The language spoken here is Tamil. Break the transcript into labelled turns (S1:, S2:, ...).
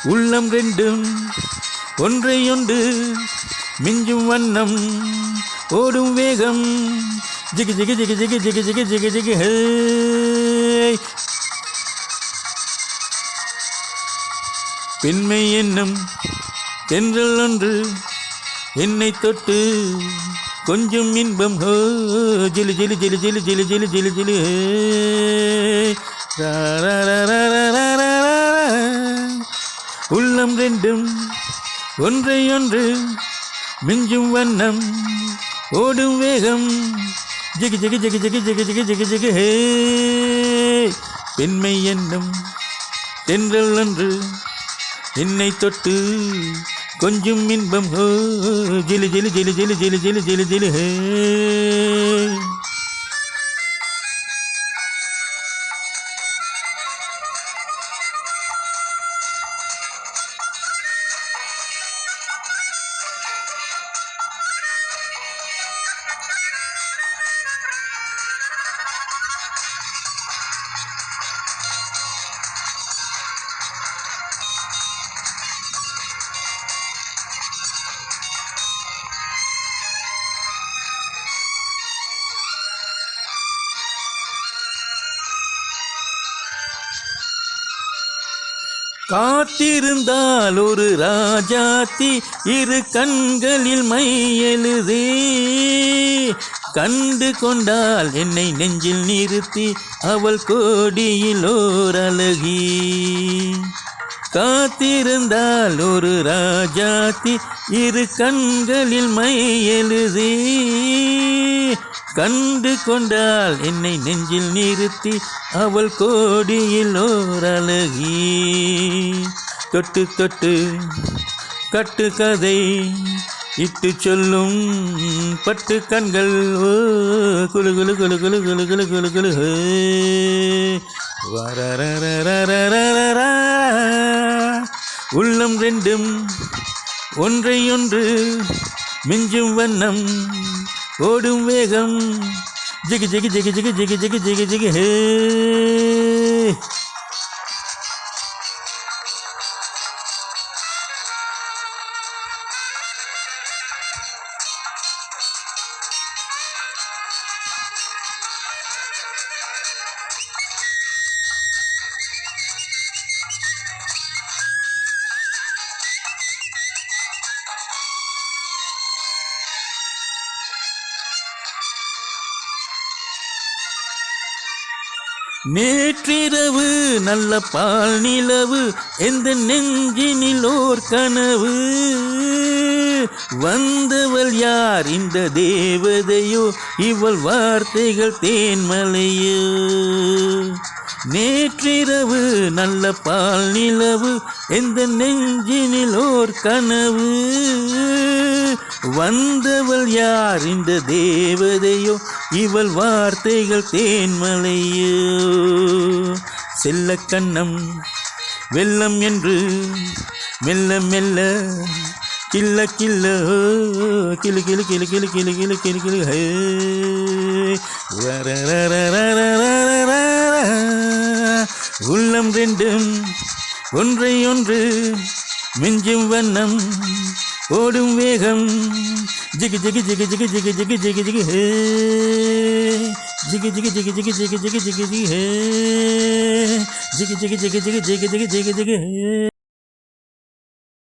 S1: உள்ளம் ரெண்டும் ஒன்றையொன்று மிஞ்சும் வண்ணம் ஓடும் வேகம் ஜிகி ஜிகி ஜிகி ஜிகி ஜிகி ஜிகி ஜிகி ஜிகி ஹே. பெண்மை என்னும் தென்றல் ஒன்று என்னை தொட்டு கொஞ்சம் இன்பம் ஹோ ஜிலி ஜிலி ஜிலி ஜிலி ஜிலி ஜிலி ஜிலி ஜிலி ஹே. உள்ளம் ரெண்டும் ஒன்றையொன்று மிஞ்சும் வண்ணம் ஓடும் வேகம் ஜிகி ஜிகி ஜிகி ஜிகி ஜிகி ஜிகி ஜிகி ஜிகி ஹே. பெண்மை என்னும் தென்றல் ஒன்று என்னை தொட்டு கொஞ்சம் இன்பம் ஹோ ஜிலி ஜிலி ஜிலி ஜிலி ஜிலி ஜிலி ஜிலி ஜிலி ஹே. காத்திருந்தால் ஒரு ராஜாத்தி இரு கண்களில் மை எழுதே கண்டு கொண்டால் என்னை நெஞ்சில் நிறுத்தி அவள் கோடியில் ஓர் அழகி. காத்திருந்தால் ஒரு ராஜாத்தி இரு கண்களில் மை எழுதே கண்டு கொண்டால் என்னை நெஞ்சில் நிறுத்தி அவள் கோடியில் ஓர் அழகி. தொட்டு தொட்டு கட்டு கதை இட்டு சொல்லும் பட்டு கண்கள் ஓ குலு குலு குலு குலு குலு குலு குலு குலு ஹே. வரரரரரரரரரா. உள்ளம் ரெண்டும் ஒன்றையொன்று மிஞ்சும் வண்ணம் ஓடும் வேகம் ஜிகி ஜிகி ஜிகி ஜிகி ஜிகி ஜிகி ஜிகி ஜிகி ஹே. நேற்றிரவு நல்ல பால் நிலவு எந்த நெஞ்சினில் ஓர் கனவு வந்தவள் யார் இந்த தேவதையோ இவள் வார்த்தைகள் தேன்மலையோ. நேற்றிரவு நல்ல பால் நிலவு எந்த நெஞ்சினில் ஓர் கனவு வந்தவள் யார் இந்த தேவதையோ இவள் வார்த்தைகள் தேன்மலையோ. செல்ல கண்ணம் வெள்ளம் என்று மெல்ல மெல்ல கில்ல கில்ல கிளு கிளு கிளு கிளு கிளு கிளு கிளு கிளு ஹே. உள்ளம் ரெண்டும் ஒன்றையொன்று மிஞ்சும் வண்ணம் ஓடும் வேகம் ஜிகி ஜிகி ஜிகி ஜிகி ஜிகி ஜிகி ஜிகி ஜிகி ஹே. ஜிகி ஜிகி ஜிகி ஜிகி ஜிகி ஜிகி ஜிகி ஜிகி ஹே. ஜிகி ஜிகி ஜிகி ஜிகி ஜிகி ஜிகி ஜிகி ஜிகி ஹே.